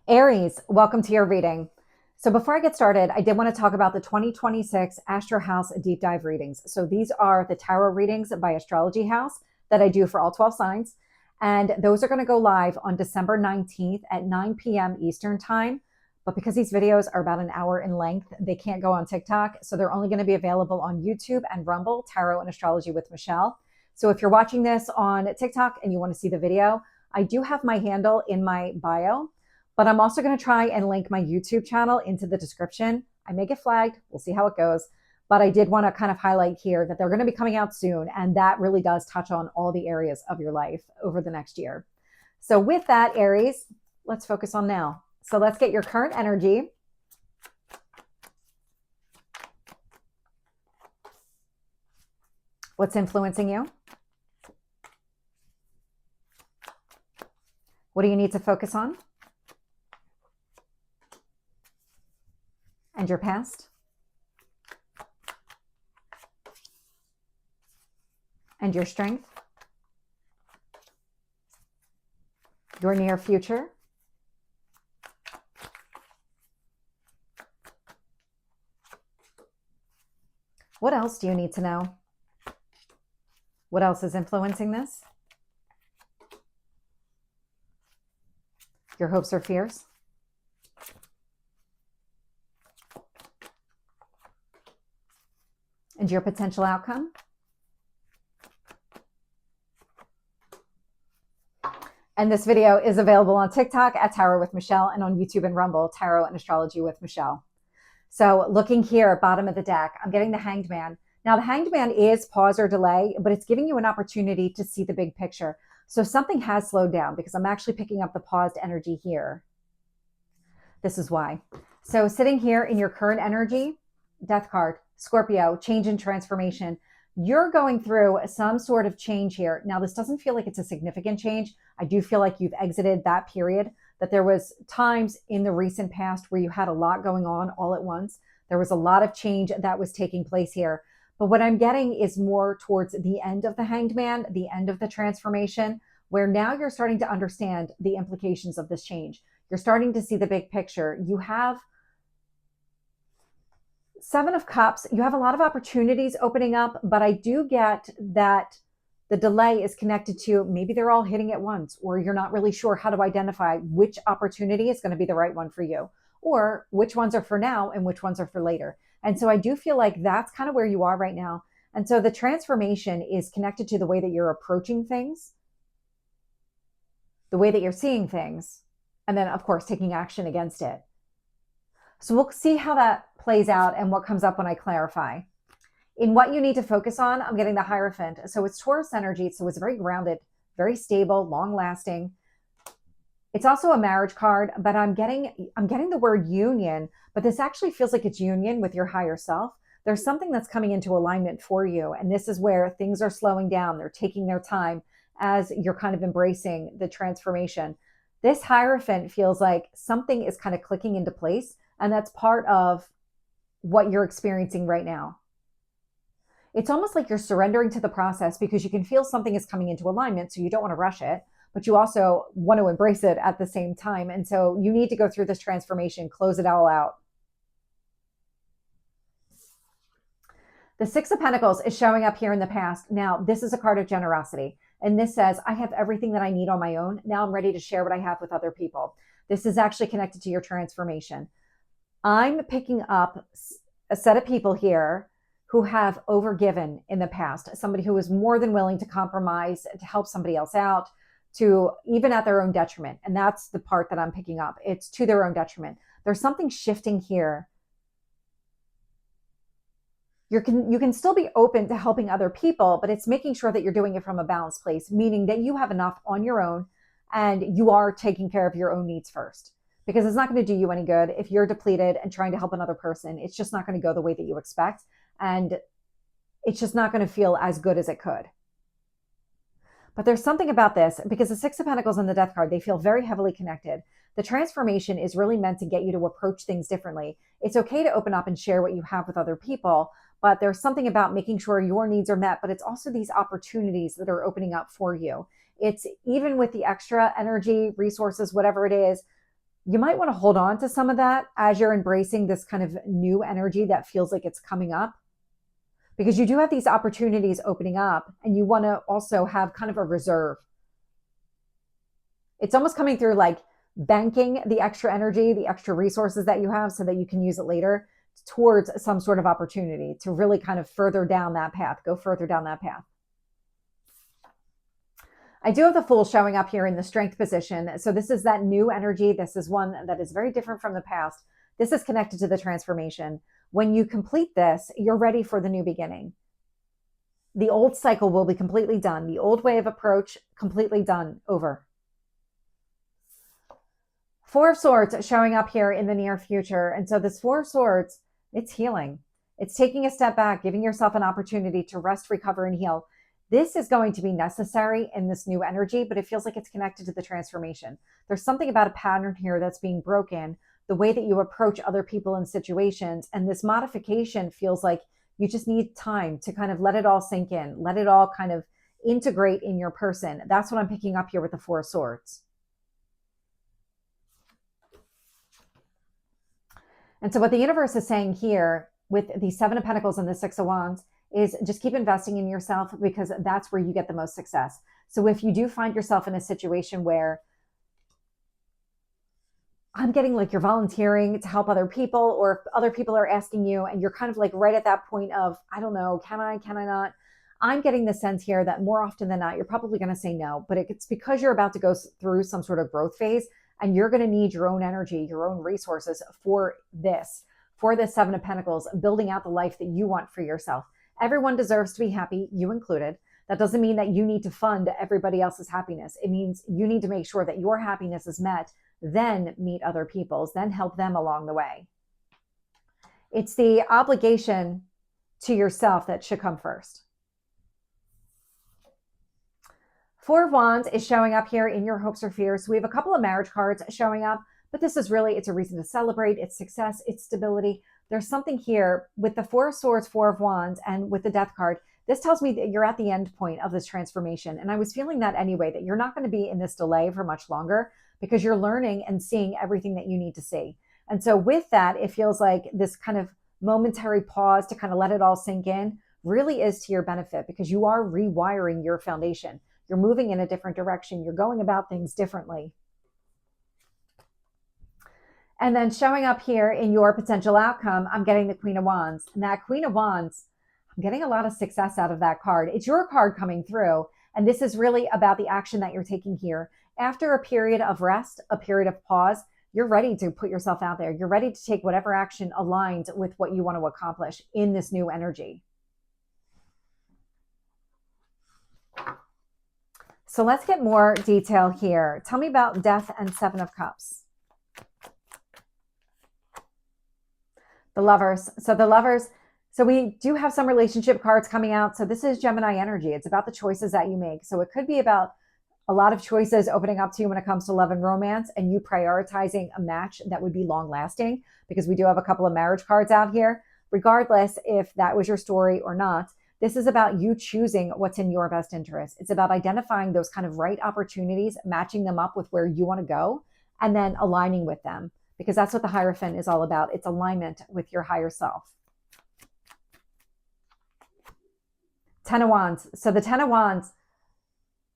Aries, welcome to your reading. So before I get started, I did want to talk about the 2026 AstroHouse Deep Dive readings. So these are the tarot readings by Astrology House that I do for all 12 signs. And those are going to go live on December 19th at 9 p.m. Eastern time. But because these videos are about an hour in length, they can't go on TikTok. So they're only going to be available on YouTube and Rumble, Tarot and Astrology with Michelle. So if you're watching this on TikTok and you want to see the video, I do have my handle in my bio. But I'm also going to try and link my YouTube channel into the description. I may get flagged. We'll see how it goes. But I did want to kind of highlight here that they're going to be coming out soon. And that really does touch on all the areas of your life over the next year. So with that, Aries, let's focus on now. So let's get your current energy. What's influencing you? What do you need to focus on? And your past? And your strength? Your near future? What else do you need to know? What else is influencing this? Your hopes or fears? And your potential outcome? And this video is available on TikTok at Tarot with Michelle and on YouTube and Rumble, Tarot and Astrology with Michelle. So looking here at bottom of the deck, I'm getting the Hanged Man. Now the Hanged Man is pause or delay, but it's giving you an opportunity to see the big picture. So something has slowed down because I'm actually picking up the paused energy here. This is why. So sitting here in your current energy, Death card, Scorpio, change and transformation. You're going through some sort of change here. Now, this doesn't feel like it's a significant change. I do feel like you've exited that period, that there was times in the recent past where you had a lot going on all at once. There was a lot of change that was taking place here. But what I'm getting is more towards the end of the Hanged Man, the end of the transformation, where now you're starting to understand the implications of this change. You're starting to see the big picture. You have Seven of Cups, you have a lot of opportunities opening up, but I do get that the delay is connected to maybe they're all hitting at once, or you're not really sure how to identify which opportunity is going to be the right one for you, or which ones are for now and which ones are for later. And so I do feel like that's kind of where you are right now. And so the transformation is connected to the way that you're approaching things, the way that you're seeing things, and then, of course, taking action against it. So we'll see how that plays out and what comes up when I clarify. In what you need to focus on, I'm getting the Hierophant. So it's Taurus energy, so it's very grounded, very stable, long-lasting. It's also a marriage card, but I'm getting the word union, but this actually feels like it's union with your higher self. There's something that's coming into alignment for you, and this is where things are slowing down. They're taking their time as you're kind of embracing the transformation. This Hierophant feels like something is kind of clicking into place, and that's part of what you're experiencing right now. It's almost like you're surrendering to the process because you can feel something is coming into alignment, so you don't want to rush it, but you also want to embrace it at the same time. And so you need to go through this transformation, close it all out. The Six of Pentacles is showing up here in the past. Now, this is a card of generosity. And this says, I have everything that I need on my own. Now I'm ready to share what I have with other people. This is actually connected to your transformation. I'm picking up a set of people here who have overgiven in the past, somebody who is more than willing to compromise to help somebody else out, to even at their own detriment. And that's the part that I'm picking up. It's to their own detriment. There's something shifting here. You can still be open to helping other people, but it's making sure that you're doing it from a balanced place, meaning that you have enough on your own and you are taking care of your own needs first. Because it's not going to do you any good if you're depleted and trying to help another person. It's just not going to go the way that you expect. And it's just not going to feel as good as it could. But there's something about this, because the Six of Pentacles and the Death card, they feel very heavily connected. The transformation is really meant to get you to approach things differently. It's okay to open up and share what you have with other people, but there's something about making sure your needs are met, but it's also these opportunities that are opening up for you. It's even with the extra energy, resources, whatever it is, You might want to hold on to some of that as you're embracing this kind of new energy that feels like it's coming up, because you do have these opportunities opening up and you want to also have kind of a reserve. It's almost coming through like banking the extra energy, the extra resources that you have so that you can use it later towards some sort of opportunity to really kind of further down that path, go further down that path. I do have the Fool showing up here in the Strength position. So this is that new energy. This is one that is very different from the past. This is connected to the transformation. When you complete this, you're ready for the new beginning. The old cycle will be completely done. The old way of approach, completely done, over. Four of Swords showing up here in the near future. And so this Four of Swords, it's healing. It's taking a step back, giving yourself an opportunity to rest, recover, and heal. This is going to be necessary in this new energy, but it feels like it's connected to the transformation. There's something about a pattern here that's being broken, the way that you approach other people and situations. And this modification feels like you just need time to kind of let it all sink in, let it all kind of integrate in your person. That's what I'm picking up here with the Four of Swords. And so what the universe is saying here with the Seven of Pentacles and the Six of Wands is just keep investing in yourself, because that's where you get the most success. So if you do find yourself in a situation where I'm getting like you're volunteering to help other people, or if other people are asking you and you're kind of like right at that point of, I don't know, can I not? I'm getting the sense here that more often than not, you're probably going to say no, but it's because you're about to go through some sort of growth phase and you're going to need your own energy, your own resources for this Seven of Pentacles, building out the life that you want for yourself. Everyone deserves to be happy, you included. That doesn't mean that you need to fund everybody else's happiness. It means you need to make sure that your happiness is met, then meet other people's, then help them along the way. It's the obligation to yourself that should come first. Four of Wands is showing up here in your hopes or fears. So we have a couple of marriage cards showing up, but this is really, it's a reason to celebrate. It's success, it's stability. There's something here with the Four of Swords, Four of Wands, and with the Death card. This tells me that you're at the end point of this transformation. And I was feeling that anyway, that you're not going to be in this delay for much longer, because you're learning and seeing everything that you need to see. And so with that, it feels like this kind of momentary pause to kind of let it all sink in really is to your benefit, because you are rewiring your foundation. You're moving in a different direction. You're going about things differently. And then showing up here in your potential outcome, I'm getting the Queen of Wands. And that Queen of Wands, I'm getting a lot of success out of that card. It's your card coming through. And this is really about the action that you're taking here. After a period of rest, a period of pause, you're ready to put yourself out there. You're ready to take whatever action aligns with what you want to accomplish in this new energy. So let's get more detail here. Tell me about Death and Seven of Cups. The Lovers. So the Lovers, so we do have some relationship cards coming out. So this is Gemini energy. It's about the choices that you make. So it could be about a lot of choices opening up to you when it comes to love and romance, and you prioritizing a match that would be long lasting, because we do have a couple of marriage cards out here. Regardless if that was your story or not, this is about you choosing what's in your best interest. It's about identifying those kind of right opportunities, matching them up with where you want to go, and then aligning with them, because that's what the Hierophant is all about. It's alignment with your higher self. Ten of Wands. So the Ten of Wands,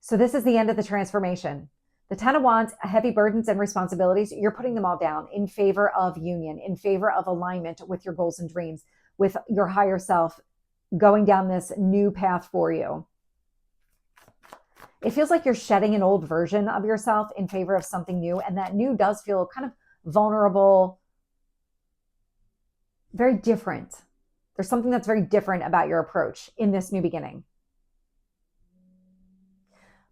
so this is the end of the transformation. The Ten of Wands, heavy burdens and responsibilities, you're putting them all down in favor of union, in favor of alignment with your goals and dreams, with your higher self, going down this new path for you. It feels like you're shedding an old version of yourself in favor of something new. And that new does feel kind of vulnerable, very different. There's something that's very different about your approach in this new beginning.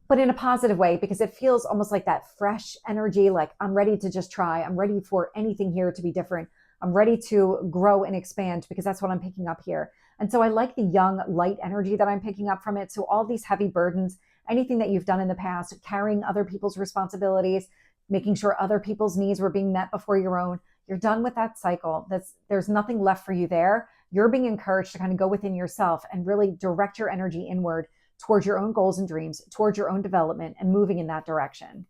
But in a positive way, because it feels almost like that fresh energy, like I'm ready to just try. I'm ready for anything here to be different. I'm ready to grow and expand, because that's what I'm picking up here. And so I like the young, light energy that I'm picking up from it. So all these heavy burdens, anything that you've done in the past, carrying other people's responsibilities, making sure other people's needs were being met before your own, you're done with that cycle. There's nothing left for you there. You're being encouraged to kind of go within yourself and really direct your energy inward towards your own goals and dreams, towards your own development, and moving in that direction.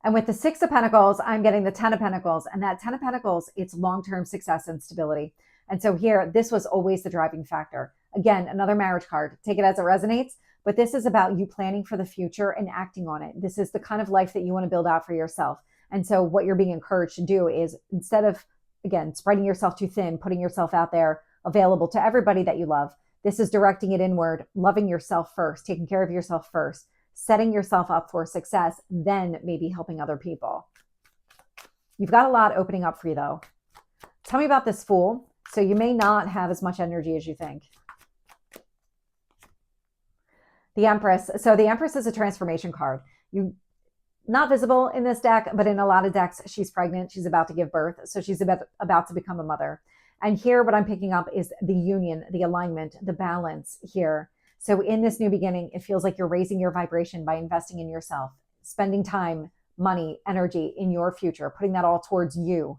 And with the Six of Pentacles, I'm getting the Ten of Pentacles. And that Ten of Pentacles, it's long-term success and stability. And so here, this was always the driving factor. Again, another marriage card. Take it as it resonates. But this is about you planning for the future and acting on it. This is the kind of life that you want to build out for yourself. And so what you're being encouraged to do is, instead of, again, spreading yourself too thin, putting yourself out there available to everybody that you love, this is directing it inward, loving yourself first, taking care of yourself first, setting yourself up for success, then maybe helping other people. You've got a lot opening up for you, though. Tell me about this Fool. So you may not have as much energy as you think. The Empress. So the Empress is a transformation card. You not visible in this deck, but in a lot of decks, she's pregnant. She's about to give birth. So she's about to become a mother. And here, what I'm picking up is the union, the alignment, the balance here. So in this new beginning, it feels like you're raising your vibration by investing in yourself, spending time, money, energy in your future, putting that all towards you.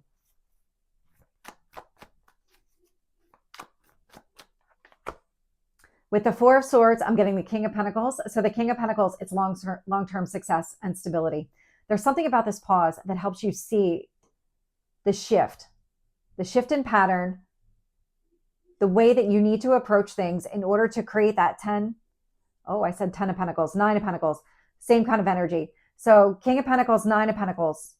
With the Four of Swords, I'm getting the King of Pentacles. So the King of Pentacles, it's long-term success and stability. There's something about this pause that helps you see the shift in pattern, the way that you need to approach things in order to create that 10. Oh, I said 10 of Pentacles, 9 of Pentacles, same kind of energy. So King of Pentacles, 9 of Pentacles.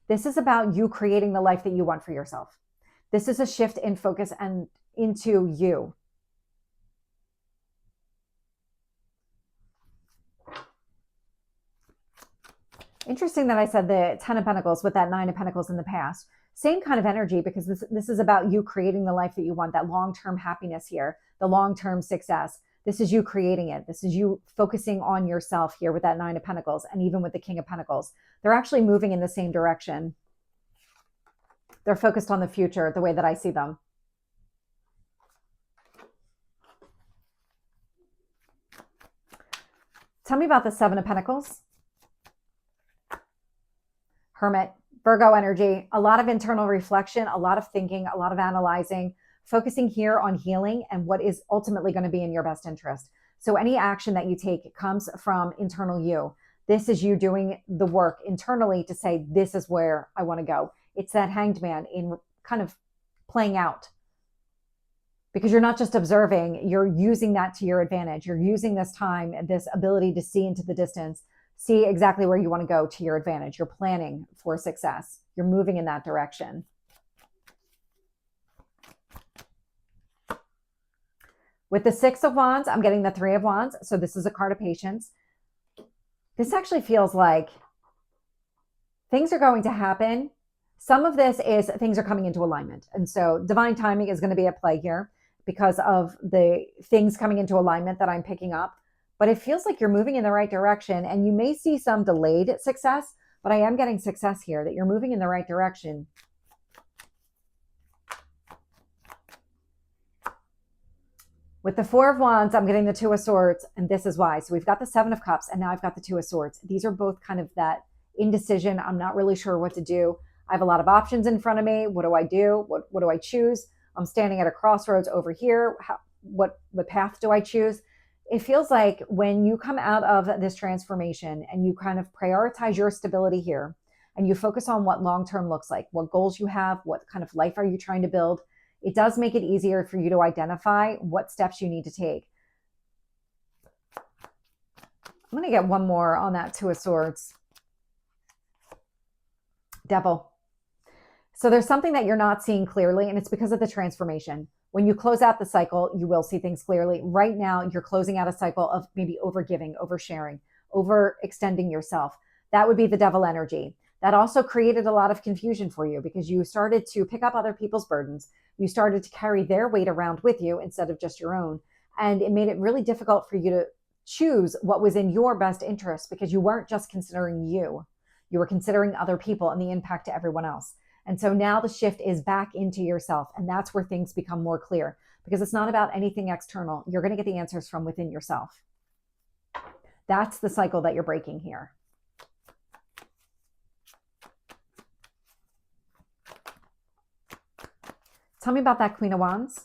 This is about you creating the life that you want for yourself. This is a shift in focus and into you. Interesting that I said the 10 of Pentacles with that 9 of Pentacles in the past. Same kind of energy, because this is about you creating the life that you want, that long-term happiness here, the long-term success. This is you creating it. This is you focusing on yourself here with that 9 of Pentacles, and even with the King of Pentacles. They're actually moving in the same direction. They're focused on the future, the way that I see them. Tell me about the 7 of Pentacles. Hermit, Virgo energy, a lot of internal reflection, a lot of thinking, a lot of analyzing, focusing here on healing and what is ultimately going to be in your best interest. So any action that you take comes from internal you. This is you doing the work internally to say, this is where I want to go. It's that Hanged Man in kind of playing out. Because you're not just observing, you're using that to your advantage. You're using this time, this ability to see into the distance, see exactly where you want to go to your advantage. You're planning for success. You're moving in that direction. With the 6 of Wands, I'm getting the 3 of Wands. So this is a card of patience. This actually feels like things are going to happen. Some of this is things are coming into alignment. And so divine timing is going to be at play here because of the things coming into alignment that I'm picking up. But it feels like you're moving in the right direction, and you may see some delayed success, but I am getting success here, that you're moving in the right direction. With the 4 of Wands, I'm getting the 2 of Swords, and this is why. So we've got the 7 of Cups, and now I've got the 2 of Swords. These are both kind of that indecision. I'm not really sure what to do. I have a lot of options in front of me. What do I do? What do I choose? I'm standing at a crossroads over here. What path do I choose? It feels like when you come out of this transformation and you kind of prioritize your stability here and you focus on what long-term looks like, what goals you have, what kind of life are you trying to build, it does make it easier for you to identify what steps you need to take. I'm going to get one more on that 2 of Swords. Devil. So there's something that you're not seeing clearly, and it's because of the transformation. When you close out the cycle, you will see things clearly. Right now, you're closing out a cycle of maybe overgiving, oversharing, overextending yourself. That would be the devil energy. That also created a lot of confusion for you because you started to pick up other people's burdens. You started to carry their weight around with you instead of just your own. And it made it really difficult for you to choose what was in your best interest because you weren't just considering you. You were considering other people and the impact to everyone else. And so now the shift is back into yourself. And that's where things become more clear because it's not about anything external. You're going to get the answers from within yourself. That's the cycle that you're breaking here. Tell me about that Queen of Wands.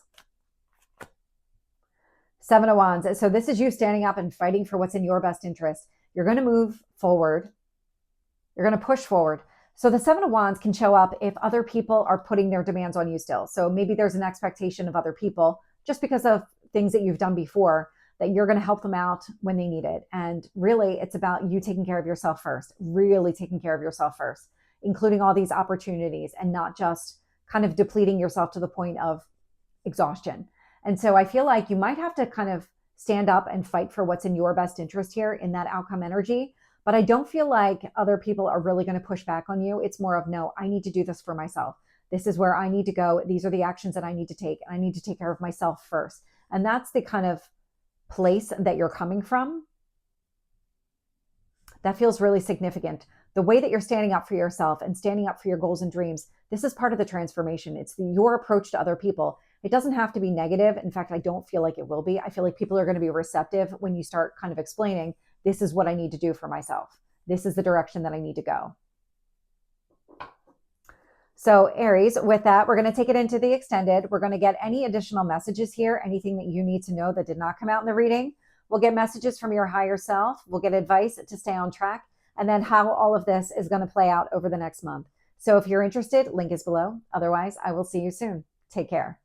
7 of Wands. So this is you standing up and fighting for what's in your best interest. You're going to move forward. You're going to push forward. So the Seven of Wands can show up if other people are putting their demands on you still. So maybe there's an expectation of other people just because of things that you've done before, that you're going to help them out when they need it. And really, it's about you taking care of yourself first, really taking care of yourself first, including all these opportunities and not just kind of depleting yourself to the point of exhaustion. And so I feel like you might have to kind of stand up and fight for what's in your best interest here in that outcome energy. But I don't feel like other people are really going to push back on you. It's more of, no, I need to do this for myself. This is where I need to go. These are the actions that I need to take. And I need to take care of myself first. And that's the kind of place that you're coming from. That feels really significant. The way that you're standing up for yourself and standing up for your goals and dreams, this is part of the transformation. It's your approach to other people. It doesn't have to be negative. In fact, I don't feel like it will be. I feel like people are going to be receptive when you start kind of explaining, this is what I need to do for myself. This is the direction that I need to go. So Aries, with that, we're going to take it into the extended. We're going to get any additional messages here, anything that you need to know that did not come out in the reading. We'll get messages from your higher self. We'll get advice to stay on track, and then how all of this is going to play out over the next month. So if you're interested, link is below. Otherwise, I will see you soon. Take care.